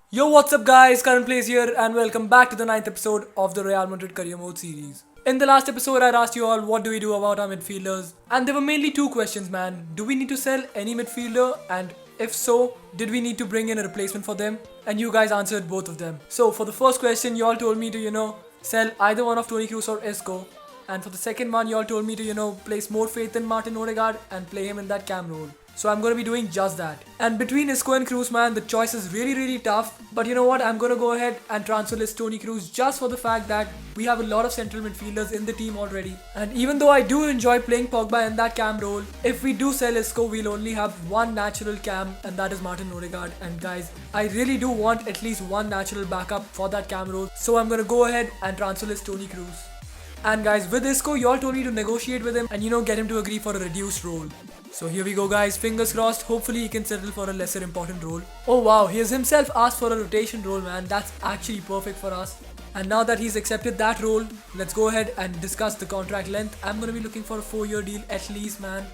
Yo, what's up guys, KaranPlays here and welcome back to the 9th episode of the Real Madrid Career Mode series. In the last episode I asked you all what do we do about our midfielders, and there were mainly two questions, man. Do we need to sell any midfielder, and if so, did we need to bring in a replacement for them? And you guys answered both of them. So for the first question, you all told me to sell either one of Toni Kroos or Isco. And for the second one, you all told me to place more faith in Martin Odegaard and play him in that cam role. So I'm going to be doing just that. And between Isco and Kroos, man, the choice is really tough. But you know what? I'm going to go ahead and transfer list Toni Kroos just for the fact that we have a lot of central midfielders in the team already. And even though I do enjoy playing Pogba in that cam role, if we do sell Isco, we'll only have one natural cam, and that is Martin Odegaard. And guys, I really do want at least one natural backup for that cam role. So I'm going to go ahead and transfer list Toni Kroos. And guys, with Isco, you all told me to negotiate with him and get him to agree for a reduced role. So here we go guys, fingers crossed, hopefully he can settle for a lesser important role. Oh wow, he has himself asked for a rotation role, man. That's actually perfect for us. And now that he's accepted that role, let's go ahead and discuss the contract length. I'm going to be looking for a 4-year deal at least, man.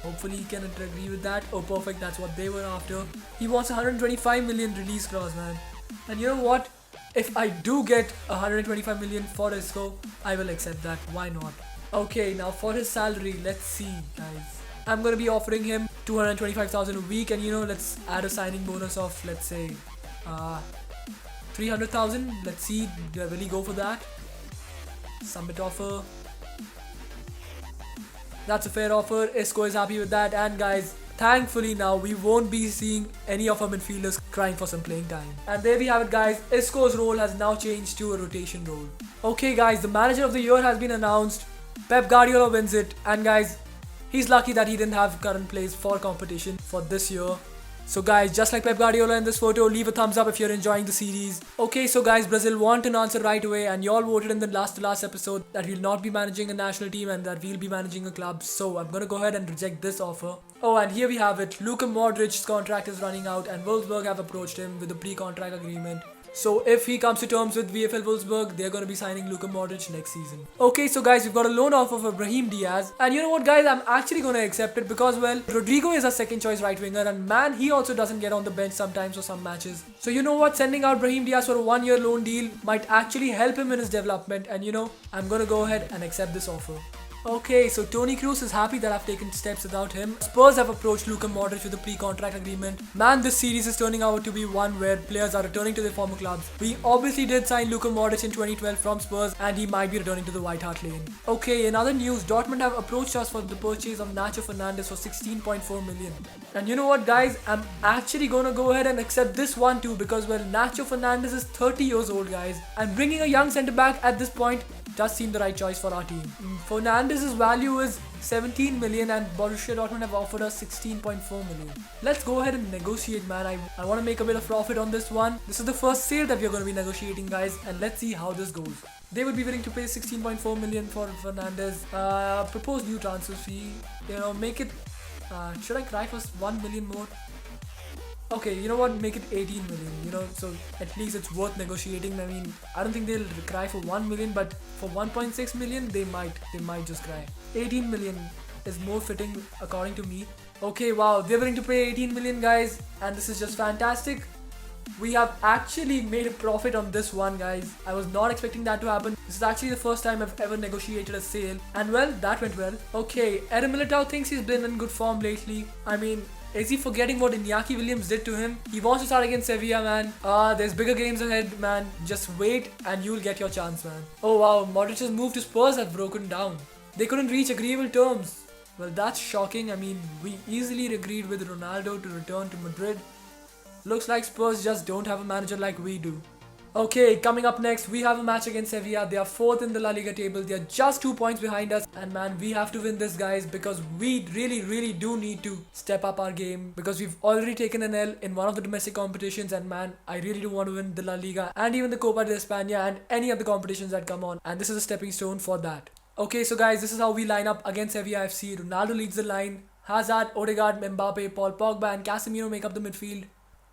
Hopefully he can agree with that. Oh perfect, that's what they were after. He wants 125 million release clause, man. And you know what? If I do get 125 million for Isco, I will accept that. Why not? Okay, now for his salary, let's see, guys. I'm going to be offering him 225,000 a week, and let's add a signing bonus of, let's say, 300,000. Let's see, will he go for that? Submit offer. That's a fair offer. Isco is happy with that, and guys, thankfully now we won't be seeing any of our midfielders crying for some playing time. And there we have it guys, Isco's role has now changed to a rotation role. Okay guys, the manager of the year has been announced. Pep Guardiola wins it, and guys, he's lucky that he didn't have KaranPlays for competition for this year. So guys, just like Pep Guardiola in this photo, leave a thumbs up if you're enjoying the series. Okay, so guys, Brazil want an answer right away, and y'all voted in the last episode that we'll not be managing a national team and that we'll be managing a club. So I'm gonna go ahead and reject this offer. Oh, and here we have it. Luka Modric's contract is running out, and Wolfsburg have approached him with a pre-contract agreement. So if he comes to terms with VfL Wolfsburg, they're going to be signing Luka Modric next season. Okay, so guys, we've got a loan offer for Brahim Diaz. And you know what guys, I'm actually going to accept it because, well, Rodrigo is a second choice right winger, and man, he also doesn't get on the bench sometimes for some matches. So you know what, sending out Brahim Diaz for a 1-year loan deal might actually help him in his development, and I'm going to go ahead and accept this offer. Okay, so Toni Kroos is happy that I've taken steps without him. Spurs have approached Luka Modric with a pre-contract agreement. Man, this series is turning out to be one where players are returning to their former clubs. We obviously did sign Luka Modric in 2012 from Spurs, and he might be returning to the White Hart Lane. Okay, in other news, Dortmund have approached us for the purchase of Nacho Fernandez for 16.4 million. And you know what guys, I'm actually gonna go ahead and accept this one too because, well, Nacho Fernandez is 30 years old guys, and bringing a young centre back at this point does seem the right choice for our team. Fernandez's value is 17 million and Borussia Dortmund have offered us 16.4 million. Let's go ahead and negotiate, man. I want to make a bit of profit on this one. This is the first sale that we're going to be negotiating, guys, and let's see how this goes. They would be willing to pay 16.4 million for Fernandez. Propose new transfer fee. Make it. Should I cry for 1 million more? Okay, you know what, make it 18 million, so at least it's worth negotiating. I mean, I don't think they'll cry for 1 million, but for 1.6 million, they might just cry. 18 million is more fitting according to me. Okay, wow, they're willing to pay 18 million, guys, and this is just fantastic. We have actually made a profit on this one, guys. I was not expecting that to happen. This is actually the first time I've ever negotiated a sale, and well, that went well. Okay, Eder Militao thinks he's been in good form lately. I mean, is he forgetting what Iñaki Williams did to him? He wants to start against Sevilla, man. There's bigger games ahead, man. Just wait and you'll get your chance, man. Oh wow, Modric's move to Spurs have broken down. They couldn't reach agreeable terms. Well, that's shocking. I mean, we easily agreed with Ronaldo to return to Madrid. Looks like Spurs just don't have a manager like we do. Okay, coming up next, we have a match against Sevilla. They are 4th in the La Liga table. They are just 2 points behind us. And man, we have to win this, guys, because we really do need to step up our game. Because we've already taken an L in one of the domestic competitions. And man, I really do want to win the La Liga and even the Copa de España and any of the competitions that come on. And this is a stepping stone for that. Okay, so guys, this is how we line up against Sevilla FC. Ronaldo leads the line. Hazard, Odegaard, Mbappe, Paul Pogba and Casemiro make up the midfield.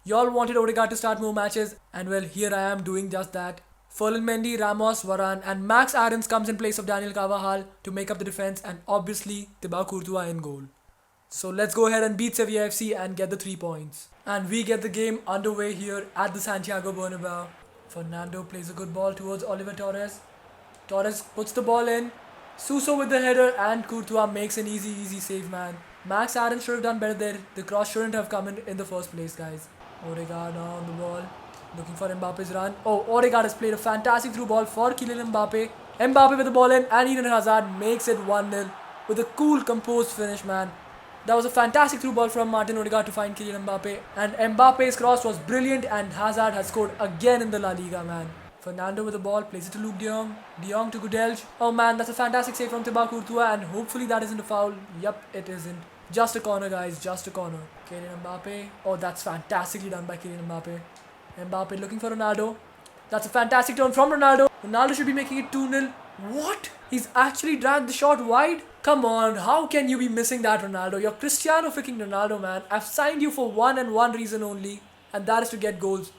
Y'all wanted Odegaard to start more matches, and well, here I am doing just that. Ferland Mendy, Ramos, Varane and Max Aarons comes in place of Daniel Carvajal to make up the defense, and obviously Thibaut Courtois in goal. So let's go ahead and beat Sevilla FC and get the 3 points. And we get the game underway here at the Santiago Bernabeu. Fernando plays a good ball towards Oliver Torres. Torres puts the ball in. Suso with the header and Courtois makes an easy save, man. Max Aaron should have done better there. The cross shouldn't have come in the first place, guys. Odegaard now on the ball. Looking for Mbappe's run. Oh, Odegaard has played a fantastic through ball for Kylian Mbappe. Mbappe with the ball in and Eden Hazard makes it 1-0 with a cool, composed finish, man. That was a fantastic through ball from Martin Odegaard to find Kylian Mbappe. And Mbappe's cross was brilliant and Hazard has scored again in the La Liga, man. Fernando with the ball, plays it to Luke de Jong. De Jong to Gudelj. Oh man, that's a fantastic save from Thibaut Courtois and hopefully that isn't a foul. Yup, it isn't. Just a corner, guys, just a corner. Kylian Mbappe. Oh, that's fantastically done by Kylian Mbappe. Mbappe looking for Ronaldo. That's a fantastic turn from Ronaldo. Ronaldo should be making it 2-0. What? He's actually dragged the shot wide? Come on, how can you be missing that, Ronaldo? You're Cristiano freaking Ronaldo, man. I've signed you for one and one reason only, and that is to get goals.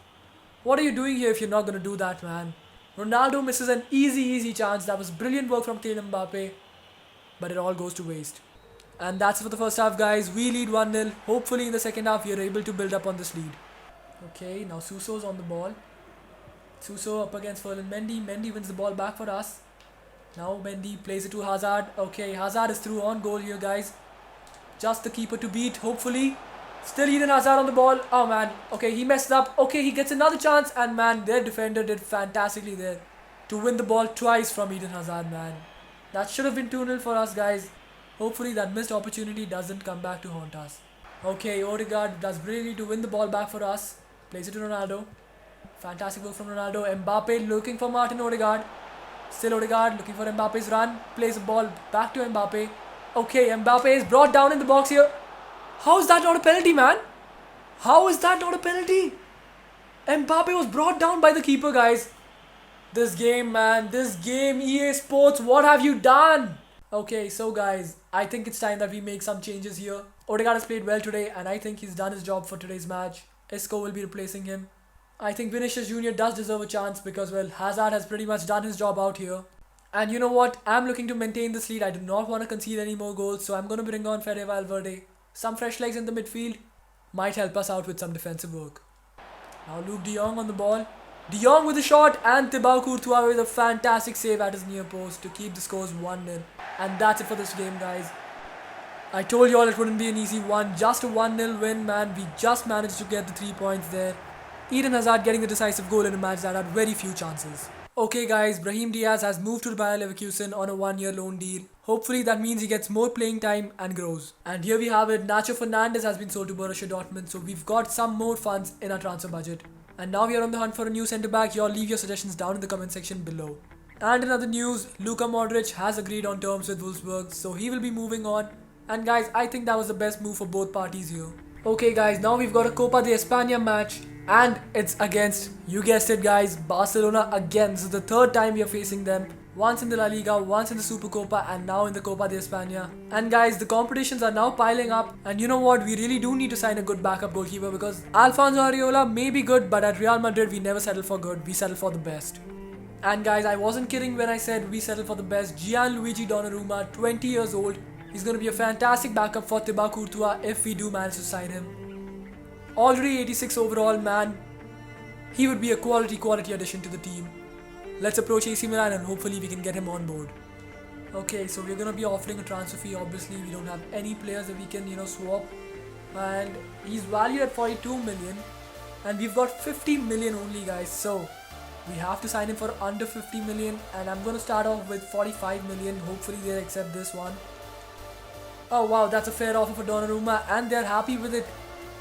What are you doing here if you're not going to do that, man? Ronaldo misses an easy chance. That was brilliant work from Kylian Mbappe, but it all goes to waste. And that's it for the first half, guys. We lead 1-0. Hopefully in the second half, we are able to build up on this lead. Okay, now Suso's on the ball. Suso up against Ferland Mendy. Mendy wins the ball back for us. Now Mendy plays it to Hazard. Okay, Hazard is through on goal here, guys. Just the keeper to beat, hopefully. Still Eden Hazard on the ball. Oh man, okay, he messed up. Okay, he gets another chance and man, their defender did fantastically there to win the ball twice from Eden Hazard, man. That should have been 2-0 for us, guys. Hopefully that missed opportunity doesn't come back to haunt us. Okay, Odegaard does brilliantly to win the ball back for us. Plays it to Ronaldo. Fantastic work from Ronaldo. Mbappe looking for Martin Odegaard. Still Odegaard looking for Mbappe's run. Plays the ball back to Mbappe. Okay, Mbappe is brought down in the box here. How is that not a penalty, man? How is that not a penalty? Mbappe was brought down by the keeper, guys. This game, man. This game, EA Sports, what have you done? Okay, so guys, I think it's time that we make some changes here. Odegaard has played well today and I think he's done his job for today's match. Isco will be replacing him. I think Vinicius Jr. does deserve a chance because, well, Hazard has pretty much done his job out here. And you know what? I'm looking to maintain this lead. I do not want to concede any more goals, so I'm going to bring on FEDE VALVERDE. Some fresh legs in the midfield might help us out with some defensive work. Now Luke de Jong on the ball. De Jong with a shot and Thibaut Courtois with a fantastic save at his near post to keep the scores 1-0. And that's it for this game, guys. I told you all it wouldn't be an easy one. Just a 1-0 win, man. We just managed to get the 3 points there. Eden Hazard getting the decisive goal in a match that had very few chances. Okay guys, Brahim Diaz has moved to Bayer Leverkusen on a 1-year loan deal. Hopefully that means he gets more playing time and grows. And here we have it, Nacho Fernandez has been sold to Borussia Dortmund, so we've got some more funds in our transfer budget. And now we are on the hunt for a new centre back. Y'all leave your suggestions down in the comment section below. And in other news, Luka Modric has agreed on terms with Wolfsburg, so he will be moving on. And guys, I think that was the best move for both parties here. Okay guys, now we've got a Copa de España match. And it's against, you guessed it guys, Barcelona again. This is the third time we are facing them. Once in the La Liga, once in the Supercopa and now in the Copa de España. And guys, the competitions are now piling up. And you know what, we really do need to sign a good backup goalkeeper because Alfonso Areola may be good, but at Real Madrid we never settle for good, we settle for the best. And guys, I wasn't kidding when I said we settle for the best. Gianluigi Donnarumma, 20 years old. He's going to be a fantastic backup for Thibaut Courtois if we do manage to sign him. Already 86 overall, man. He would be a quality addition to the team. Let's approach AC Milan and hopefully we can get him on board. Okay, so we're gonna be offering a transfer fee. Obviously, we don't have any players that we can, swap. And he's valued at 42 million. And we've got 50 million only, guys. So we have to sign him for under 50 million. And I'm gonna start off with 45 million. Hopefully they'll accept this one. Oh wow, that's a fair offer for Donnarumma and they're happy with it.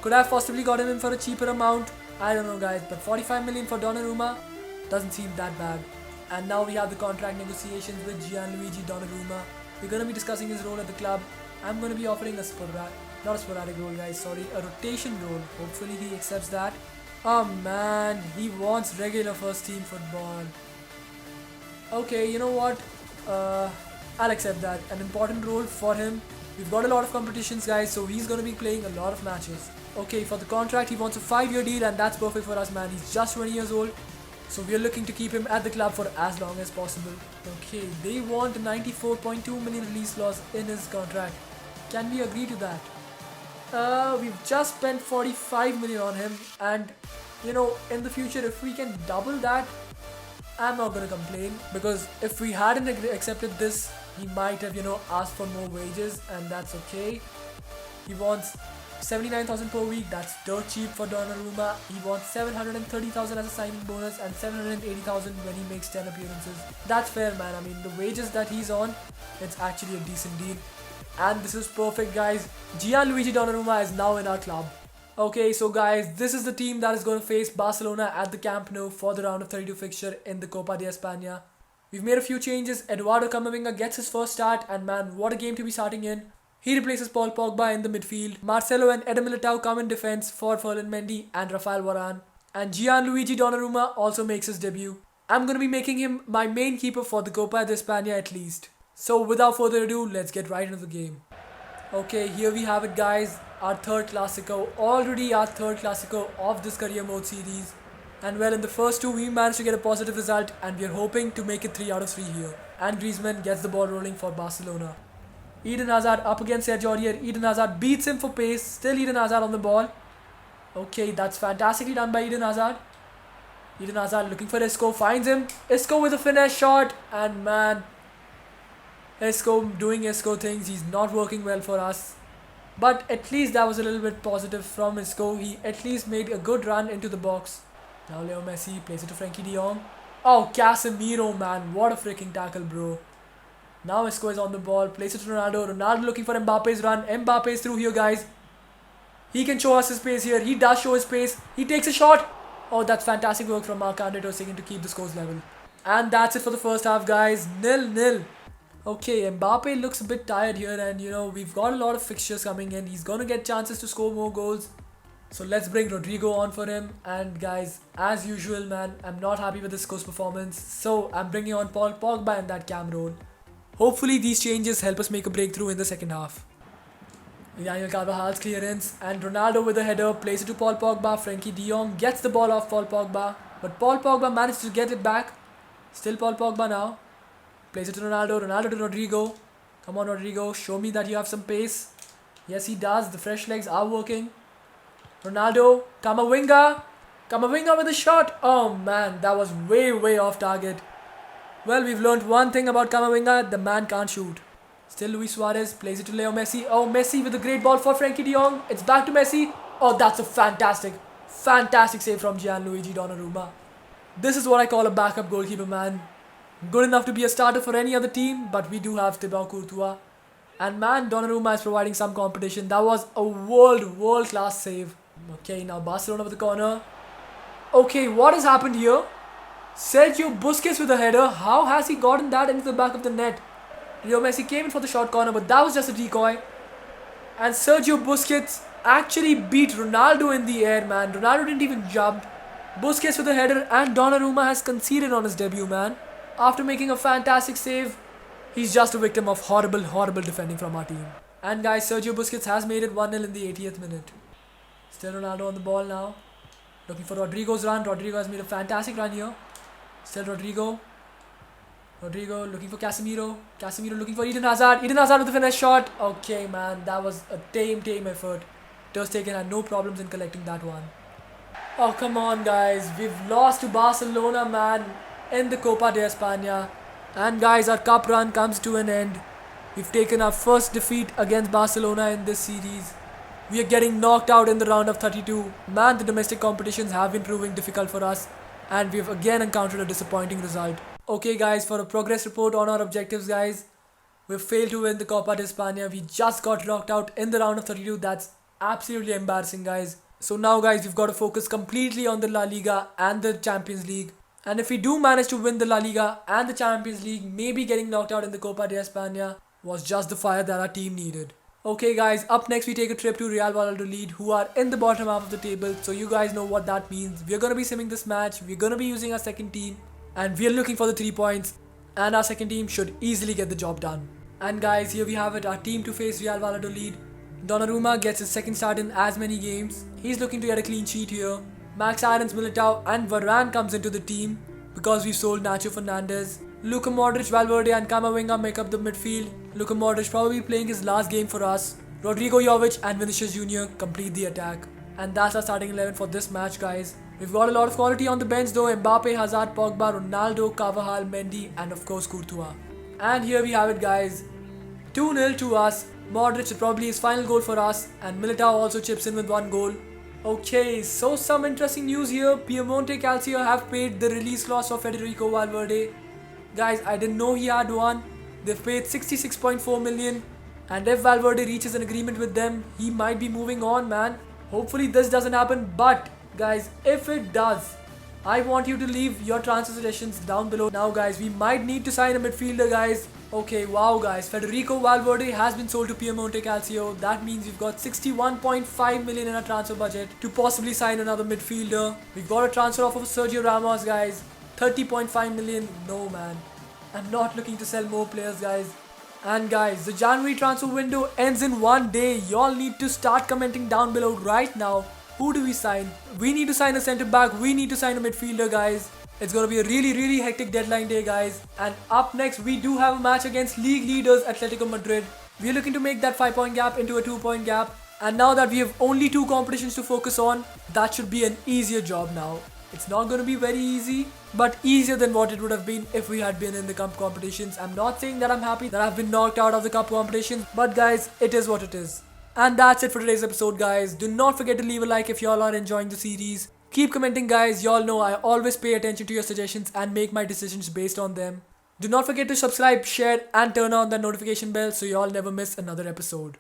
Could I have possibly got him in for a cheaper amount? I don't know guys, but 45 million for Donnarumma doesn't seem that bad. And now we have the contract negotiations with Gianluigi Donnarumma. We're going to be discussing his role at the club. I'm going to be offering a sporadic role guys, sorry, a rotation role. Hopefully he accepts that. Oh man, he wants regular first team football. Okay, you know what? I'll accept that. An important role for him. We've got a lot of competitions guys, so he's going to be playing a lot of matches. Okay, for the contract he wants a 5-year deal and that's perfect for us, man. He's just 20 years old, so we are looking to keep him at the club for as long as possible. Okay, they want a 94.2 million release clause in his contract. Can we agree to that? We've just spent 45 million on him, and you know, in the future, if we can double that, I'm not gonna complain, because if we hadn't accepted this, he might have, you know, asked for more wages, and that's okay. He wants 79,000 per week. That's dirt cheap for Donnarumma. He wants 730,000 as a signing bonus and 780,000 when he makes 10 appearances. That's fair, man. I mean, the wages that he's on, it's actually a decent deal. And this is perfect, guys. Gianluigi Donnarumma is now in our club. Okay, so guys, this is the team that is going to face Barcelona at the Camp Nou for the round of 32 fixture in the Copa de España. We've made a few changes. Eduardo Camavinga gets his first start, and man, what a game to be starting in. He replaces Paul Pogba in the midfield. Marcelo and Eder Militao come in defense for Ferland Mendy and Rafael Varane. And Gianluigi Donnarumma also makes his debut. I'm going to be making him my main keeper for the Copa de España at least. So without further ado, let's get right into the game. Okay, here we have it, guys. Our third Clasico. Already our third Clasico of this career mode series. And well, in the first two, we managed to get a positive result, and we are hoping to make it 3 out of 3 here. And Griezmann gets the ball rolling for Barcelona. Eden Hazard up against Sergio Aurier. Eden Hazard beats him for pace. Still Eden Hazard on the ball. Okay, that's fantastically done by Eden Hazard. Eden Hazard looking for Isco. Finds him. Isco with a finesse shot. And man, Isco doing Isco things. He's not working well for us. But at least that was a little bit positive from Isco. He at least made a good run into the box. Now Leo Messi plays it to Frenkie de Jong. Oh, Casemiro, man. What a freaking tackle, bro. Now Isco is on the ball, plays it to Ronaldo. Ronaldo looking for Mbappe's run. Mbappe is through here, guys. He can show us his pace here. He does show his pace. He takes a shot. Oh, that's fantastic work from Marc-Andre Ter Stegen to keep the scores level. And that's it for the first half, guys. 0-0. Okay, Mbappe looks a bit tired here, and you know, we've got a lot of fixtures coming in. He's going to get chances to score more goals. So let's bring Rodrigo on for him. And guys, as usual, man, I'm not happy with Isco's performance. So I'm bringing on Paul Pogba in that cam role. Hopefully these changes help us make a breakthrough in the second half. Daniel Carvajal's clearance, and Ronaldo with a header plays it to Paul Pogba. Frenkie de Jong gets the ball off Paul Pogba, but Paul Pogba managed to get it back. Still Paul Pogba now. Plays it to Ronaldo. Ronaldo to Rodrigo. Come on, Rodrigo, show me that you have some pace. Yes, he does. The fresh legs are working. Ronaldo, Camavinga. Camavinga with a shot. Oh man, that was way off target. Well, we've learned one thing about Camavinga, the man can't shoot. Still Luis Suarez plays it to Leo Messi. Oh, Messi with a great ball for Frenkie de Jong. It's back to Messi. Oh, that's a fantastic save from Gianluigi Donnarumma. This is what I call a backup goalkeeper, man. Good enough to be a starter for any other team, but we do have Thibaut Courtois. And man, Donnarumma is providing some competition. That was a world-class save. Okay, now Barcelona with the corner. Okay, what has happened here? Sergio Busquets with a header. How has he gotten that into the back of the net? Leo Messi came in for the short corner, but that was just a decoy. And Sergio Busquets actually beat Ronaldo in the air, man. Ronaldo didn't even jump. Busquets with a header, and Donnarumma has conceded on his debut, man. After making a fantastic save, he's just a victim of horrible defending from our team. And guys, Sergio Busquets has made it 1-0 in the 80th minute. Still Ronaldo on the ball now. Looking for Rodrigo's run. Rodrigo has made a fantastic run here. Still Rodrigo. Rodrigo looking for Casemiro. Casemiro looking for Eden Hazard. Eden Hazard with the finesse shot. Okay, man, that was a tame effort. Ter Stegen had no problems in collecting that one. Oh, come on, guys. We've lost to Barcelona, man, in the Copa de España. And guys, our cup run comes to an end. We've taken our first defeat against Barcelona in this series. We are getting knocked out in the round of 32. Man, the domestic competitions have been proving difficult for us, and we've again encountered a disappointing result. Okay guys, for a progress report on our objectives, guys, we failed to win the Copa de España. We just got knocked out in the round of 32. That's absolutely embarrassing, guys. So now guys, we've got to focus completely on the La Liga and the Champions League. And if we do manage to win the La Liga and the Champions League, maybe getting knocked out in the Copa de España was just the fire that our team needed. Okay guys, up next we take a trip to Real Valladolid, who are in the bottom half of the table. So you guys know what that means. We're going to be simming this match. We're going to be using our second team. And we're looking for the 3 points. And our second team should easily get the job done. And guys, here we have it. Our team to face Real Valladolid. Donnarumma gets his second start in as many games. He's looking to get a clean sheet here. Max Aarons, Militao and Varane comes into the team because we sold Nacho Fernandez. Luka Modric, Valverde and Camavinga make up the midfield. Luka Modric probably playing his last game for us. Rodrigo Jovic and Vinicius Jr. complete the attack. And that's our starting 11 for this match, guys. We've got a lot of quality on the bench though. Mbappe, Hazard, Pogba, Ronaldo, Carvajal, Mendy and of course Courtois. And here we have it, guys. 2-0 to us. Modric probably his final goal for us, and Militao also chips in with 1 goal. Okay, so some interesting news here. Piemonte Calcio have paid the release clause for Federico Valverde. Guys, I didn't know he had one. They've paid 66.4 million, and if Valverde reaches an agreement with them, he might be moving on, man. Hopefully this doesn't happen, but guys, if it does, I want you to leave your transfer suggestions down below. Now guys, we might need to sign a midfielder, guys. Okay, wow guys, Federico Valverde has been sold to Piemonte Calcio. That means we've got 61.5 million in our transfer budget to possibly sign another midfielder. We've got a transfer offer for Sergio Ramos, guys. 30.5 million. No man, I'm not looking to sell more players, guys. And guys, the January transfer window ends in 1 day. Y'all need to start commenting down below right now. Who do we sign? We need to sign a centre back. We need to sign a midfielder, guys. It's going to be a really hectic deadline day, guys. And up next, we do have a match against league leaders Atletico Madrid. We're looking to make that 5-point gap into a 2-point gap. And now that we have only 2 competitions to focus on, that should be an easier job now. It's not going to be very easy, but easier than what it would have been if we had been in the cup competitions. I'm not saying that I'm happy that I've been knocked out of the cup competitions, but guys, it is what it is. And that's it for today's episode, guys. Do not forget to leave a like if y'all are enjoying the series. Keep commenting, guys. Y'all know I always pay attention to your suggestions and make my decisions based on them. Do not forget to subscribe, share and turn on the notification bell so y'all never miss another episode.